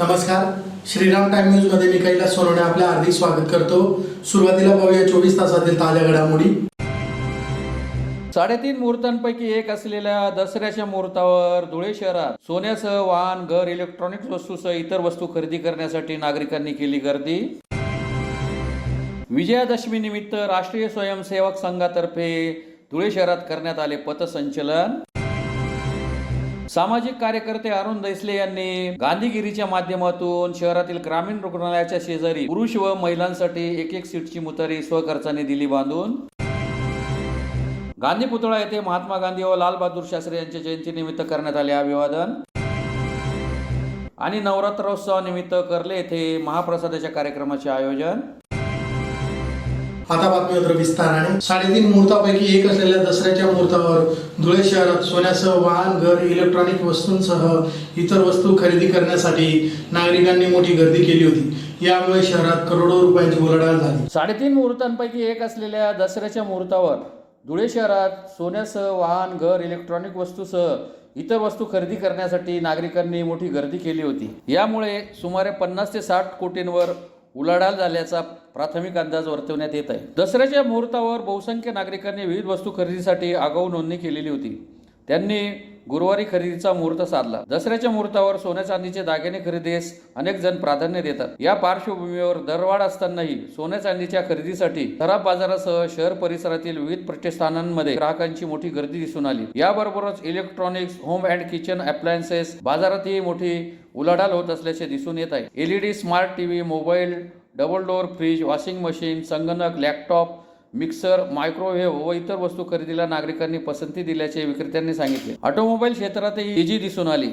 नमस्कार, Shriram time news मध्ये मी कैलास सोनवणे आपले हार्दिक स्वागत करतो। सुरुवातीला पाहूया 24 तासातील ताज्या घडामोडी। 3.5 मुहूर्तांपैकी एक असलेल्या दसऱ्याच्या मुहूर्तावर धुळे शहरात सोन्यासह वाहन, घर, इलेक्ट्रॉनिक्स वस्तूसह इतर वस्तू खरेदी करण्यासाठी नागरिकांनी केली गर्दी। विजयादशमी निमित्त राष्ट्रीय स्वयंसेवक संघातर्फे धुळे शहरात करण्यात आले पथसंचलन। सामाजिक कार्यकर्ते अरुण दैसले यांनी गांधीगिरीच्या माध्यमातून शहरातील ग्रामीण रुग्णालयाच्या शेजारी पुरुष व महिलांसाठी एक सीटची मुतारी स्वखर्चाने दिली बांधून। गांधी पुतळा येथे महात्मा गांधी व लाल बहादूर शास्त्री यांच्या जयंतीनिमित्त करण्यात आले अभिवादन। आणि नवरात्रोत्सवानिमित्त कर्ले येथे महाप्रसादाच्या कार्यक्रमाचे आयोजन। आता बातमीपत्र विस्ताराने। 3.5 मुहूर्तापैकी एक असलेल्या दसऱ्याच्या मुहूर्तावर धुळे शहरात सोन्यासह वाहन, घर, इलेक्ट्रॉनिक वस्तूंसह इतर वस्तू खरेदी करण्यासाठी नागरिकांनी मोठी गर्दी केली होती। यामुळे शहरात करोडो रुपयांची उलाढाल झाली। 3.5 मुहूर्तांपैकी एक असलेल्या दसऱ्याच्या मुहूर्तावर धुळे शहरात सोन्यासह वाहन, घर, इलेक्ट्रॉनिक वस्तूसह इतर वस्तू खरेदी करण्यासाठी नागरिकांनी मोठी गर्दी केली होती। यामुळे सुमारे 50 ते 60 कोटींवर उलाढाल झाल्याचा प्राथमिक अंदाज वर्तवण्यात येत आहे। दसऱ्याच्या मुहूर्तावर बहुसंख्य नागरिकांनी विविध वस्तू खरेदीसाठी आगाऊ नोंदणी केलेली होती। त्यांनी गुरुवारी खरेदीचा मुहूर्त साधला। दसऱ्याच्या मुहूर्तावर सोन्या चांदीचे दागिने खरेदीस अनेक जण प्राधान्य देतात। या पार्श्वभूमीवर दरवाढ असतानाही सोन्या चांदीच्या खरेदीसाठी खराब बाजारासह शहर परिसरातील विविध प्रतिष्ठानांमध्ये ग्राहकांची मोठी गर्दी दिसून आली। याबरोबरच electronics, home and kitchen appliances बाजारातही मोठी उलाढाल होत असल्याचे दिसून येत आहे। LED, smart TV, mobile, double door fridge, washing machine, संगणक, लॅपटॉप, मिक्सर, मायक्रोवेव्ह व इतर वस्तू खरेदीला नागरिकांनी पसंती दिल्याचे विक्रेत्यांनी सांगितले। ऑटोमोबाईल क्षेत्रातही तेजी दिसून आली।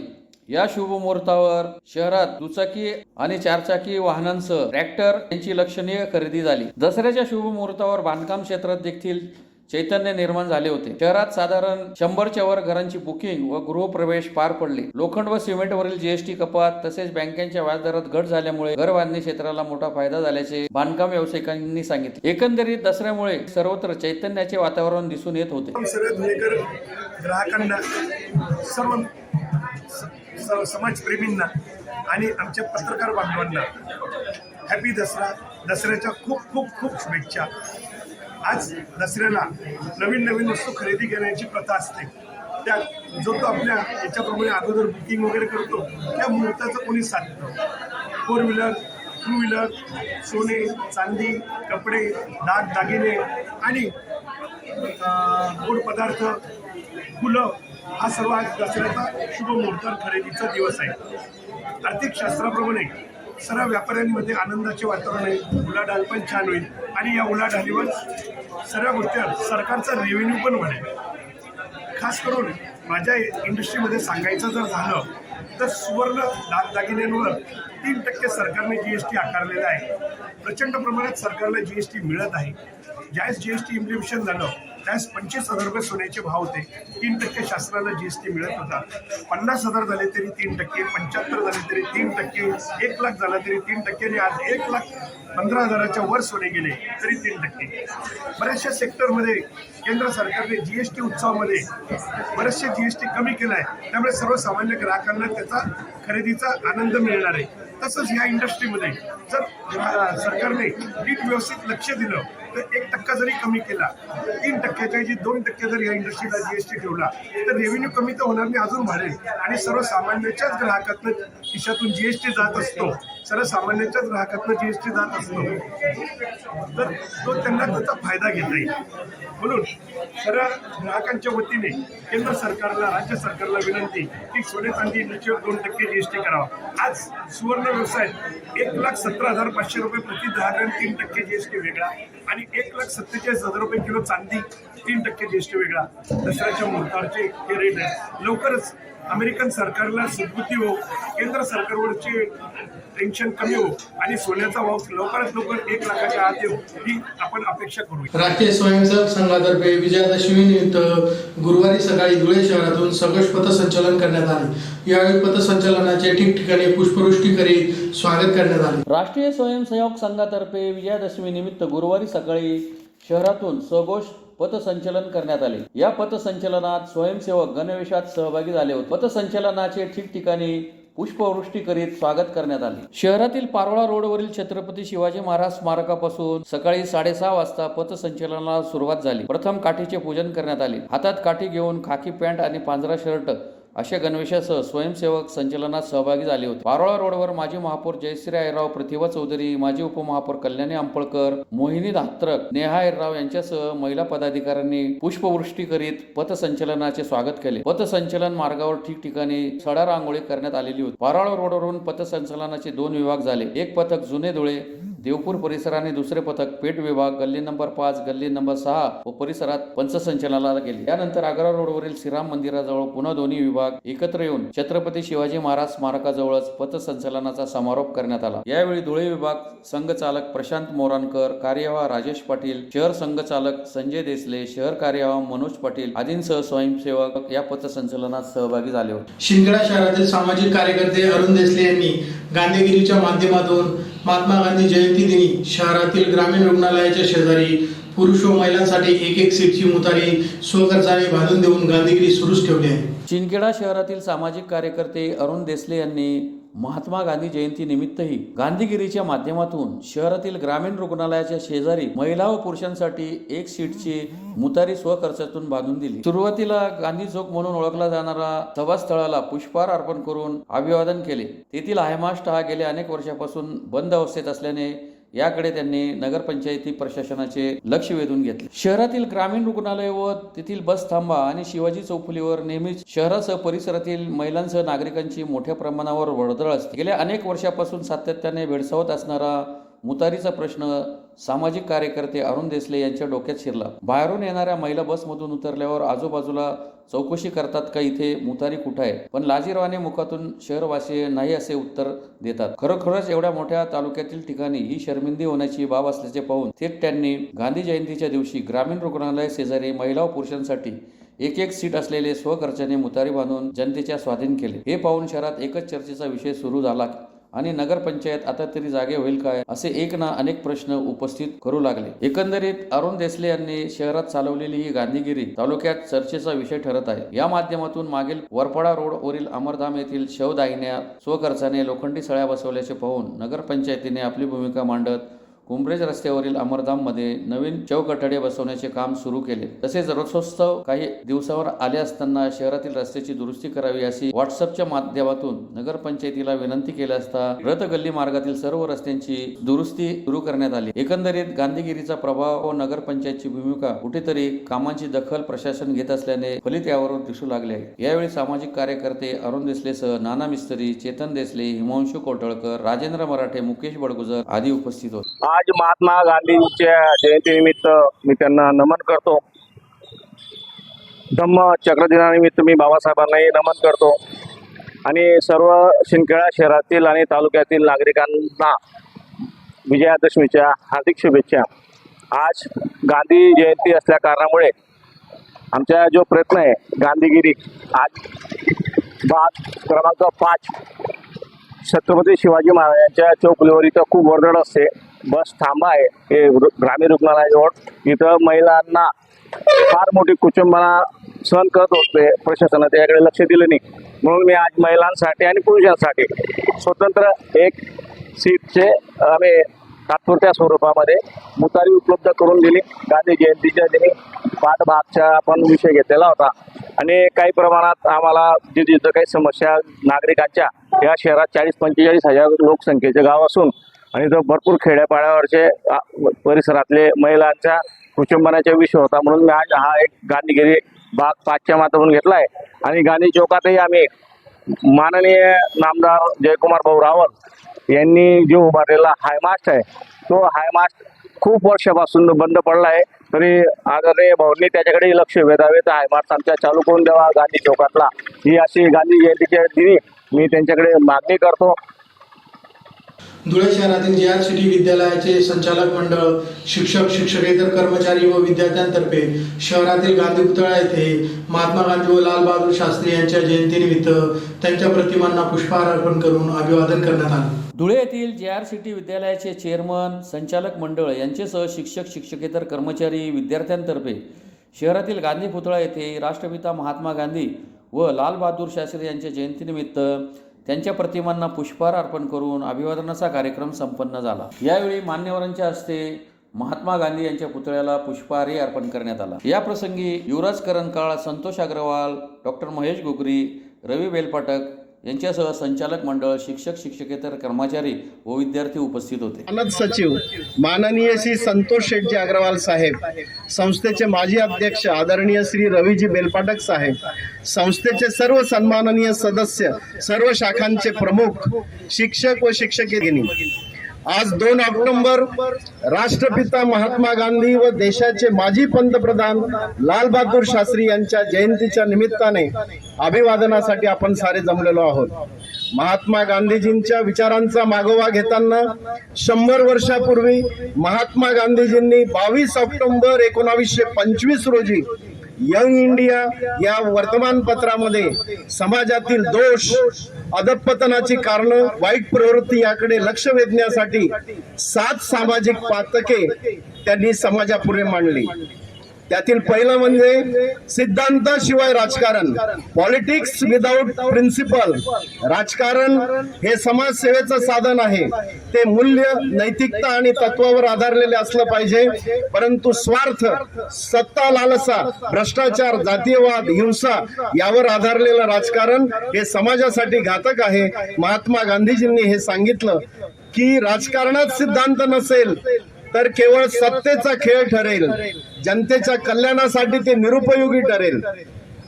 या शुभ मुहूर्तावर शहरात दुचाकी आणि चारचाकी वाहनांसह ट्रॅक्टर यांची लक्षणीय खरेदी झाली। दसऱ्याच्या शुभ मुहूर्तावर बांधकाम क्षेत्रात देखील चैतन्य निर्माण झाले होते। शहरात साधारण 100च्या वर घरांची बुकिंग व गृहप्रवेश पार पडले। लोखंड व सिमेंटवरील GST कपात तसेच बँकांच्या व्याजदरात घट झाल्यामुळे घर बांधणी क्षेत्राला मोठा फायदा झाल्याचे बांधकाम व्यावसायिकांनी सांगितले। एकंदरीत दसऱ्यामुळे सर्वत्र चैतन्याचे वातावरण दिसून येत होते। ग्राहकांना, सर्व समाजप्रेमींना आणि आमच्या पत्रकार बांधवांना हॅपी दसरा, दसऱ्याच्या खूप खूप खूप शुभेच्छा। आज दसऱ्याला नवीन नवीन वस्तू खरेदी करण्याची प्रथा असते। त्यात जो तो आपल्या याच्याप्रमाणे अगोदर बुकिंग वगैरे करतो, त्या मुहूर्ताचं कोणी साधतं। 4 व्हीलर, 2 व्हीलर, सोने, चांदी, कपडे, दागिने आणि गोड पदार्थ, फुलं, हा सर्व आज दसऱ्याचा शुभ मुहूर्त खरेदीचा दिवस आहे। आर्थिक शास्त्राप्रमाणे सर्व व्यापाऱ्यांमध्ये आनंदाचे वातावरण आहे। उलाढाल पण छान होईल आणि या उलाढालीवर सर्व गोष्टीवर सरकारचा रेव्हेन्यू पण वाढेल। खास करून माझ्या इंडस्ट्रीमध्ये सांगायचं जर झालं तर सुवर्ण दागिन्यांवर 3% सरकारने GST आकारलेला आहे। प्रचंड प्रमाणात सरकारला GST मिळत आहे। ज्यावेळेस GST इम्प्लिमेंटेशन झालं त्यावेळेस 25,000 रुपये सोन्याचे भाव होते। 3% शासनाला GST मिळत होता। 50,000 झाले तरी 3%, 75 झाले तरी 3%, 1 लाख झाला तरी 3% आणि आज 1,15,000च्या वर सोने गेले तरी 3%। बऱ्याचशा सेक्टरमध्ये केंद्र सरकारने GST उत्सवामध्ये बरेचसे GST कमी केला आहे। त्यामुळे सर्वसामान्य ग्राहकांना त्याचा खरेदीचा आनंद मिळणार आहे। तसंच या इंडस्ट्रीमध्ये जर सरकारने नीट व्यवस्थित लक्ष दिलं तर 1% जरी कमी केला, 3%च्या ऐवजी 2% जर या इंडस्ट्रीला GST ठेवला तर रेव्हेन्यू कमी तर होणार नाही, अजून वाढेल आणि सर्वसामान्याच्याच ग्राहकातनं खिशातून GST जात असतो, सर्वसामान्याच्याच ग्राहकातनं GST जात असतो, तर तो त्यांना त्याचा फायदा घेता येईल। म्हणून सर्व ग्राहकांच्या वतीने केंद्र सरकारला, राज्य सरकारला विनंती की सोने चांदी इंडस्ट्रीवर 2% GST करावा। आज सुवर्ण व्यवसाय 1,17,500 रुपये प्रति 10 ग्रॅम 3% GST वेगळा आणि 1,47,000 रुपये किलो चांदी 3% GST वेगळा। दसऱ्याच्या मुहूर्तावरचे हे रेट आहे। लवकरच अमेरिकन सरकारला सद्बुद्धी हो, केंद्र सरकारवरचे टेन्शन कमी हो आणि सोन्याचा भाव लवकरात लवकर 1 लाखाच्या आत येऊ ही आपण अपेक्षा करू। राष्ट्रीय स्वयंसेवक संघातर्फे विजयादशमी निमित्त गुरुवारी सकाळी धुळे शहरातून सघोष पथसंचलन करण्यात आले। यावेळी पथसंचलनाचे ठिकठिकाणी पुष्पवृष्टी करीत स्वागत करण्यात आले। राष्ट्रीय स्वयंसेवक संघातर्फे विजयादशमी निमित्त गुरुवारी सकाळी शहरातून सघोष पथसंचलन करण्यात आले। या पथसंचलनात स्वयंसेवक गणवेशात सहभागी झाले होते। पथसंचलनाचे ठिकठिकाणी पुष्पवृष्टी करीत स्वागत करण्यात आले. शहरातील पारोळा रोडवरील छत्रपती शिवाजी महाराज स्मारकापासून सकाळी 6:30 वाजता पथसंचलनाला सुरुवात झाली. प्रथम काठीचे पूजन करण्यात आले. हातात काठी घेऊन खाकी पॅन्ट आणि पांढरा शर्ट अशा गणवेशासह स्वयंसेवक संचलनात सहभागी झाले होते. पारोळा रोडवर माजी महापौर जयश्री आयराव, प्रतिभा चौधरी, माजी उपमहापौर कल्याणी अंपळकर, मोहिनी धात्रक, नेहा आयराव यांच्यासह महिला पदाधिकाऱ्यांनी पुष्पवृष्टी करीत पथसंचलनाचे स्वागत केले. पथसंचलन मार्गावर ठिकठिकाणी सडा रांगोळी करण्यात आलेली होती. पारोळा रोडवरून पथसंचलनाचे 2 विभाग झाले. एक पथक जुने धुळे देवपूर परिसर आणि दुसरे पथक पेठ विभाग गल्ली नंबर 5, गल्ली नंबर 6 व परिसरात पंचसंचलनाला गेले. त्यानंतर आग्रा रोडवरील श्रीराम मंदिराजवळ पुन्हा दोन्ही विभाग एकत्र येऊन छत्रपती शिवाजी महाराज स्मारकाजवळच पथसंचलनाचा समारोप करण्यात आला. यावेळी धुळे विभाग संघचालक प्रशांत मोरानकर, कार्यवाह राजेश पाटील, शहर संघचालक संजय देसले, शहर कार्यवाह मनोज पाटील आदींसह स्वयंसेवक या पथसंचलनात सहभागी झाले होते. शिंदखेडा शहरातील सामाजिक कार्यकर्ते अरुण देसले यांनी गांधीगिरीच्या माध्यमातून महात्मा गांधी जयंती दिनी शहरातील ग्रामीण रुग्णालयाच्या शेजारी पुरुष व महिलांसाठी एक सीटची मुतारी स्वखर्चाने बांधून देऊन गांधीगिरी सुरूच ठेवली आहे. शिंदखेडा शहरातील सामाजिक कार्यकर्ते अरुण देसले यांनी महात्मा गांधी जयंती निमित्तही गांधीगिरीच्या माध्यमातून शहरातील ग्रामीण रुग्णालयाच्या शेजारी महिला व पुरुषांसाठी एक सीटची मुतारी स्वखर्चातून बांधून दिली. सुरुवातीला गांधी चौक म्हणून ओळखला जाणारा सभास्थळाला पुष्पहार अर्पण करून अभिवादन केले. तेथील हायमास्ट हा गेल्या अनेक वर्षापासून बंद अवस्थेत असल्याने याकडे त्यांनी नगरपंचायती प्रशासनाचे लक्ष वेधून घेतले. शहरातील ग्रामीण रुग्णालय व तेथील बस थांबा आणि शिवाजी चौफुलीवर नेहमीच शहरासह परिसरातील महिलांसह नागरिकांची मोठ्या प्रमाणावर वर्दळ असते. गेल्या अनेक वर्षापासून सातत्याने भेडसावत असणारा मुतारीचा प्रश्न सामाजिक कार्यकर्ते अरुण देसले यांच्या डोक्यात शिरला. बाहेरून येणाऱ्या महिला बसमधून उतरल्यावर आजूबाजूला चौकशी करतात का इथे मुतारी कुठं आहे, पण लाजीरवाने मुखातून शहरवासी नाही असे उत्तर देतात. खरोखरच एवढ्या मोठ्या तालुक्यातील ठिकाणी ही शर्मिंदी होण्याची बाब असल्याचे पाहून थेट त्यांनी गांधी जयंतीच्या दिवशी ग्रामीण रुग्णालय शेजारी महिला व पुरुषांसाठी एक सीट असलेले स्वखर्चाने मुतारी बांधून जनतेच्या स्वाधीन केले. हे पाहून शहरात एकच चर्चेचा विषय सुरू झाला आणि नगरपंचायत आता तरी जागे होईल काय असे एक ना अनेक प्रश्न उपस्थित करू लागले. एकंदरीत अरुण देसले यांनी शहरात चालवलेली ही गांधीगिरी तालुक्यात चर्चेचा विषय ठरत आहे. या माध्यमातून मागील वरपडा रोड वरील अमरधाम येथील शवदाहिन्यात स्वखर्चाने लोखंडी सळ्या बसवल्याचे पाहून नगरपंचायतीने आपली भूमिका मांडत कुंभरेज रस्त्यावरील अमरधाममध्ये नवीन शवकठडे बसवण्याचे काम सुरू केले. तसेच रथोत्सव काही दिवसावर आले असताना शहरातील रस्त्याची दुरुस्ती करावी अशी व्हॉट्सअपच्या माध्यमातून नगरपंचायतीला विनंती केली असता रथ गल्ली मार्गातील सर्व रस्त्यांची दुरुस्ती सुरू करण्यात आली. एकंदरीत गांधीगिरीचा प्रभाव व नगरपंचायतची भूमिका कुठेतरी कामांची दखल प्रशासन घेत असल्याने फलित यावरून दिसू लागले आहे. यावेळी सामाजिक कार्यकर्ते अरुण देसलेसह नाना मिस्त्री, चेतन देसले, हिमांशू कोटळकर, राजेंद्र मराठे, मुकेश बडगुजर आदी उपस्थित होते. आज महात्मा गांधींच्या जयंतीनिमित्त मी त्यांना नमन करतो. धम्म चक्र दिनानिमित्त मी बाबासाहेबांनाही नमन करतो आणि सर्व शिंदखेडा शहरातील आणि तालुक्यातील नागरिकांना विजयादशमीच्या हार्दिक शुभेच्छा. आज गांधी जयंती असल्या कारणामुळे आमचा जो प्रयत्न आहे गांधीगिरी, आज भाग क्रमांक 5 छत्रपती शिवाजी महाराजांच्या चौफुलीवर इथं खूप वर्दळ असते. बस थांबा आहे हे ग्रामीण रुग्णालयाजवळ. इथं महिलांना फार मोठी कुचंबना सहन करत होते. प्रशासनाने त्याकडे लक्ष दिलं नाही, म्हणून मी आज महिलांसाठी आणि पुरुषांसाठी स्वतंत्र एक सीटचे आम्ही तात्पुरत्या स्वरूपामध्ये मुतारी उपलब्ध करून दिली. गांधी जयंतीच्या दिनी पाठभागचा आपण विषय घेतलेला होता आणि काही प्रमाणात आम्हाला जिथं काही समस्या नागरिकांच्या, या शहरात 40-45 हजार लोकसंख्येचे गाव असून आणि तो भरपूर खेड्यापाड्यावरचे परिसरातले महिलांच्या कुटुंबाचा विषय होता, म्हणून मी आज हा एक गांधीगिरी भाग 5च्या माध्यमातून घेतला आहे. आणि गांधी चौकातही आम्ही माननीय नामदार जयकुमार भाऊ रावल यांनी जो उभारलेला हायमास्ट आहे, तो हायमास्ट खूप वर्षापासून बंद पडला आहे. तरी आदरणीय भाऊंनी त्याच्याकडे लक्ष वेधावे, तर हायमास्ट आमच्या चालू करून द्यावा गांधी चौकातला, ही अशी गांधी जयंतीच्या दिनी मी त्यांच्याकडे मागणी करतो. धुळे शहरातील JRCT विद्यालयाचे संचालक मंडळ, शिक्षक, शिक्षकेतर कर्मचारी व विद्यार्थ्यांतर्फे शहरातील गांधी पुतळा येथे महात्मा गांधी व लाल बहादूर शास्त्री यांच्या जयंतीनिमित्त त्यांच्या प्रतिमांना पुष्पहार अर्पण करून अभिवादन करण्यात आले. धुळे येथील JRCT विद्यालयाचे चेअरमन, संचालक मंडळ यांच्यासह शिक्षक, शिक्षकेतर कर्मचारी, विद्यार्थ्यांतर्फे शहरातील गांधी पुतळा येथे राष्ट्रपिता महात्मा गांधी व लाल बहादूर शास्त्री यांच्या जयंतीनिमित्त त्यांच्या प्रतिमांना पुष्पहार अर्पण करून अभिवादनाचा कार्यक्रम संपन्न झाला। यावेळी मान्यवरांच्या हस्ते महात्मा गांधी यांच्या पुतळ्याला पुष्पहारही अर्पण करण्यात आला। या प्रसंगी युवराज करणकाळ, संतोष अग्रवाल, डॉक्टर महेश घुगरी, रवी बेलपाटक यांच्यासह संचालक मंडळ, शिक्षक, शिक्षकेतर कर्मचारी व विद्यार्थी उपस्थित होते। मानद सचिव माननीय श्री संतोष शेटजी अग्रवाल साहेब, संस्थेचे माजी अध्यक्ष आदरणीय श्री रवीजी बेलपाटक साहेब, संस्थेचे सर्व सन्माननीय सदस्य, सर्व शाखांचे प्रमुख, शिक्षक व शिक्षकेतर, आज 2 ऑक्टोबर राष्ट्रपिता महात्मा गांधी व देशाचे माजी पंतप्रधान लाल बहादूर शास्त्री यांच्या जयंतीच्या निमित्ताने अभिवादनासाठी आपण सारे जमलेलो आहोत। महात्मा गांधीजींच्या विचारांचा मागोवा घेताना 100 वर्षापूर्वी महात्मा गांधीजींनी 22 ऑक्टोबर 1925 रोजी यंग इंडिया या वर्तमानपत्रामध्ये समाजातील दोष, अधःपतनाची कारणं, वाईट प्रवृत्ती याकडे लक्ष वेधण्यासाठी 7 सामाजिक पातके त्यांनी समाजापुढे मांडली। त्यातील पहिलं म्हणजे सिद्धांताशिवाय राजकारण, पॉलिटिक्स विदाउट प्रिन्सिपल। राजकारण हे समाजसेवेचं साधन आहे, ते मूल्य, नैतिकता आणि तत्वावर आधारलेले असलं पाहिजे, परंतु स्वार्थ, सत्ता, लालसा, भ्रष्टाचार, जातीयवाद, हिंसा यावर आधारलेलं राजकारण हे समाजासाठी घातक आहे। महात्मा गांधीजींनी हे सांगितलं की राजकारणात सिद्धांत नसेल तर केवळ सत्तेचा खेळ ठरेल, जनतेच्या कल्याणासाठी ते निरुपयोगी ठरेल।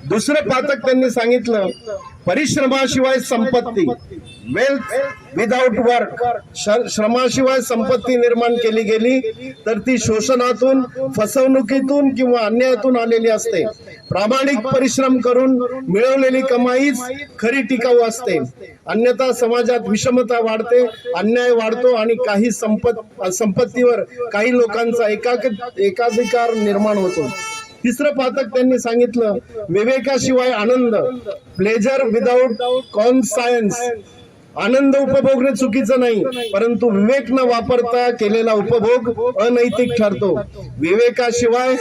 दुसरं पातक त्यांनी सांगितलं, परिश्रमाशिवाय संपत्ती, वेल्थ विदाउट वर्क, श्रमाशिवाय संपत्ती निर्माण केली गेली तर ती शोषणातून, फसवणुकीतून किंवा अन्यायातून आलेली असते। प्रामाणिक परिश्रम करून मिळवलेली कमाईच खरी टिकाऊ असते, अन्यथा समाजात विषमता वाढते, अन्याय वाढतो आणि काही संपत्तीवर काही लोकांचा एकाधिकार निर्माण होतो। तिसरं पातक त्यांनी सांगितलं, विवेकाशिवाय आनंद, प्लेजर विदाउट कॉन्सायन्स। आनंद उपभोगणे चुकीचं नाही, परंतु विवेक न वापरता केलेला उपभोग अनैतिक ठरतो। विवेकाशिवाय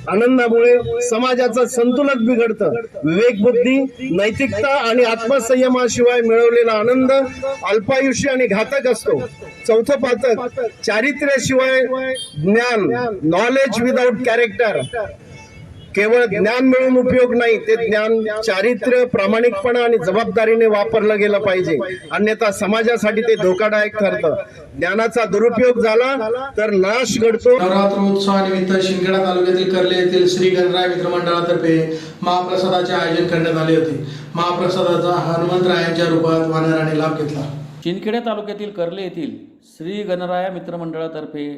आनंदामुळे समाजाचं संतुलन बिघडतं। विवेक, बुद्धी, नैतिकता आणि आत्मसंयमाशिवाय मिळवलेला आनंद अल्पायुषी आणि घातक असतो। चौथं पातक, चारित्र्याशिवाय ज्ञान, नॉलेज विदाउट कॅरेक्टर। केवळ ज्ञान मिळून उपयोग नाही, ते ज्ञान चारित्र्य, प्रामाणिकपणा आणि जबाबदारीने वापरलं गेलं पाहिजे, अन्यथा समाजासाठी ते धोकादायक ठरतं। ज्ञानाचा दुरुपयोग झाला तर नाश घडतो। नवरात्र उत्सवानिमित्त शिंदखेडा तालुक्यातील कर्ले येथील श्री गणराय मित्रमंडळातर्फे महाप्रसादाचे आयोजन करण्यात आले होते। महाप्रसादाचा हनुमंतरायांच्या रूपात वानरांनी लाभ घेतला। शिंदखेडा तालुक्यातील कर्ले येथील श्री गणराया मित्रमंडळातर्फे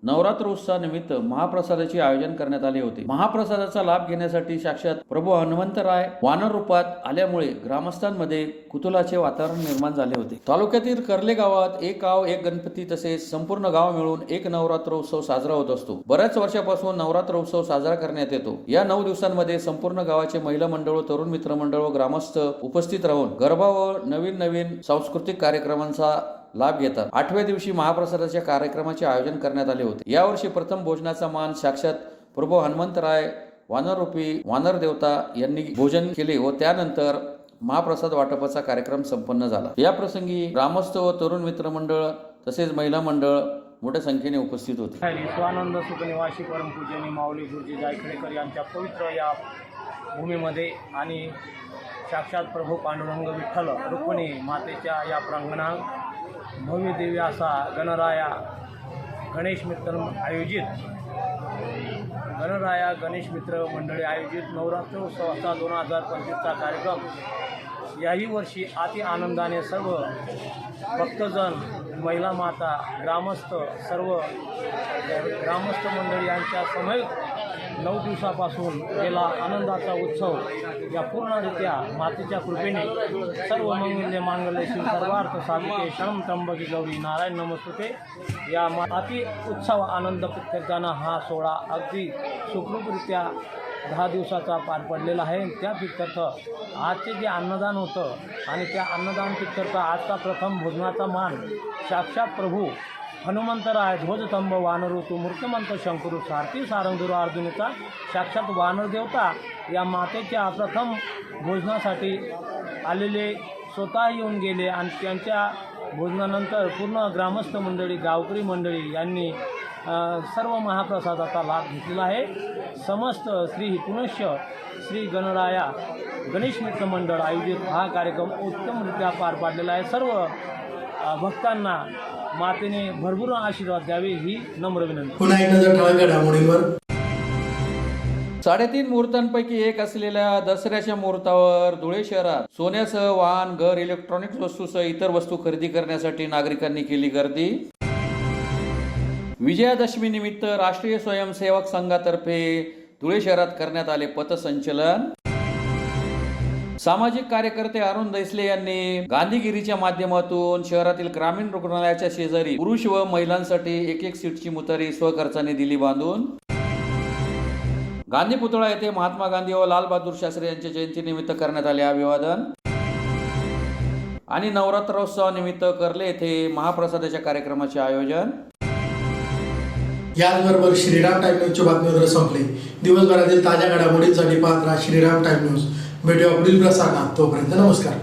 नवरात्र उत्सवानिमित्त महाप्रसादाचे आयोजन करण्यात आले होते। महाप्रसादाचा लाभ घेण्यासाठी साक्षात प्रभू हनुमंतराय वानर रूपात आल्यामुळे ग्रामस्थांमध्ये कुतूहलाचे वातावरण निर्माण झाले होते। तालुक्यातील कर्ले गावात एक गाव एक गणपती तसेच संपूर्ण गाव मिळून एक नवरात्र उत्सव साजरा होत असतो। बऱ्याच वर्षापासून नवरात्र उत्सव साजरा करण्यात येतो। या 9 दिवसांमध्ये संपूर्ण गावाचे महिला मंडळ, तरुण मित्र मंडळ व ग्रामस्थ उपस्थित राहून गरबा व नवीन सांस्कृतिक कार्यक्रमांचा लाभ घेतात। 8व्या दिवशी महाप्रसादाच्या कार्यक्रमाचे आयोजन करण्यात आले होते। यावर्षी प्रथम भोजनाचा मान साक्षात प्रभू हनुमंतराय वानररूपी वानर देवता यांनी भोजन केले व त्यानंतर महाप्रसाद वाटपाचा कार्यक्रम संपन्न झाला। या प्रसंगी ग्रामस्थ व तरुण मित्र मंडळ तसेच महिला मंडळ मोठ्या संख्येने उपस्थित होते। स्वानंद सुखनिवासी परमपूजनी माऊली गुरुजी जायखेडकर यांच्या पवित्र या भूमीमध्ये आणि साक्षात प्रभू पांडुरंग विठ्ठल रुक्मिणी मातेच्या या प्रांगणात भव्य दिव्य असा गणराया गणेश मित्र गणेश मित्र मंडळी आयोजित नवरात्र उत्सवाचा 2025चा कार्यक्रम याही वर्षी अति आनंदाने सर्व भक्तजन, महिला माता, ग्रामस्थ, सर्व ग्रामस्थ मंडळी यांच्या समेत 9 दिवसापासून गेला आनंदाचा उत्सव या पूर्णरित्या मातेच्या कृपेने सर्व मांगल्य शिव सर्वार्थ साधिके शरणं त्र्यंबके गौरी नारायण नमस्तुते या अति उत्सव आनंद प्रीत्यर्थानं हा सोहळा अगदी सुखरूपरित्या 10 दिवसाचा पार पडलेला आहे। त्या प्रीत्यर्थ आजचे जे अन्नदान होतं आणि त्या अन्नदान प्रीत्यर्थ आजचा प्रथम भोजनाचा मान साक्षात प्रभू हनुमंतराय ध्वजस्तंभ वानर ऋतू मूर्तिमंत शंकरू सारथी सारंगधुर अर्जुनीचा साक्षात वानर देवता या मातेच्या प्रथम भोजनासाठी आलेले स्वतः येऊन गेले आणि त्यांच्या भोजनानंतर पूर्ण ग्रामस्थ मंडळी गावकरी मंडळी यांनी सर्व महाप्रसादाचा लाभ घेतलेला आहे. समस्त श्री पुनश्च श्री गणराया गणेश मित्र मंडळ आयोजित हा कार्यक्रम उत्तमरित्या पार पाडलेला आहे. सर्व भक्तांना मातेने भरपूर आशीर्वाद द्यावे ही नम्र विनंती. पुन्हा एक नजर ठळक घडामोडींवर. 3.5 मुहूर्तांपैकी एक असलेल्या दसऱ्याच्या मुहूर्तावर धुळे शहरात सोन्यासह वाहन, घर, इलेक्ट्रॉनिक्स वस्तूसह इतर वस्तू खरेदी करण्यासाठी नागरिकांनी केली गर्दी. विजयादशमी निमित्त राष्ट्रीय स्वयंसेवक संघातर्फे धुळे शहरात करण्यात आले पथसंचलन. सामाजिक कार्यकर्ते अरुण दैसले यांनी गांधीगिरीच्या माध्यमातून शहरातील ग्रामीण रुग्णालयाच्या शेजारी पुरुष व महिलांसाठी एक सीटची मुतारी स्वखर्चाने दिली बांधून. गांधी पुतळा येथे महात्मा गांधी व लाल बहादूर शास्त्री यांच्या जयंतीनिमित्त करण्यात आले अभिवादन. आणि नवरात्रोत्सवानिमित्त कर्ले येथे महाप्रसादाच्या कार्यक्रमाचे आयोजन. याचबरोबर श्रीराम टाइम न्यूजची बातमीपत्र संपली. दिवसभरातील ताज्या घडामोडींसाठी पाहत राहा श्रीराम टाइम न्यूज. भेटूया पुढील प्रसारणात. तोपर्यंत नमस्कार.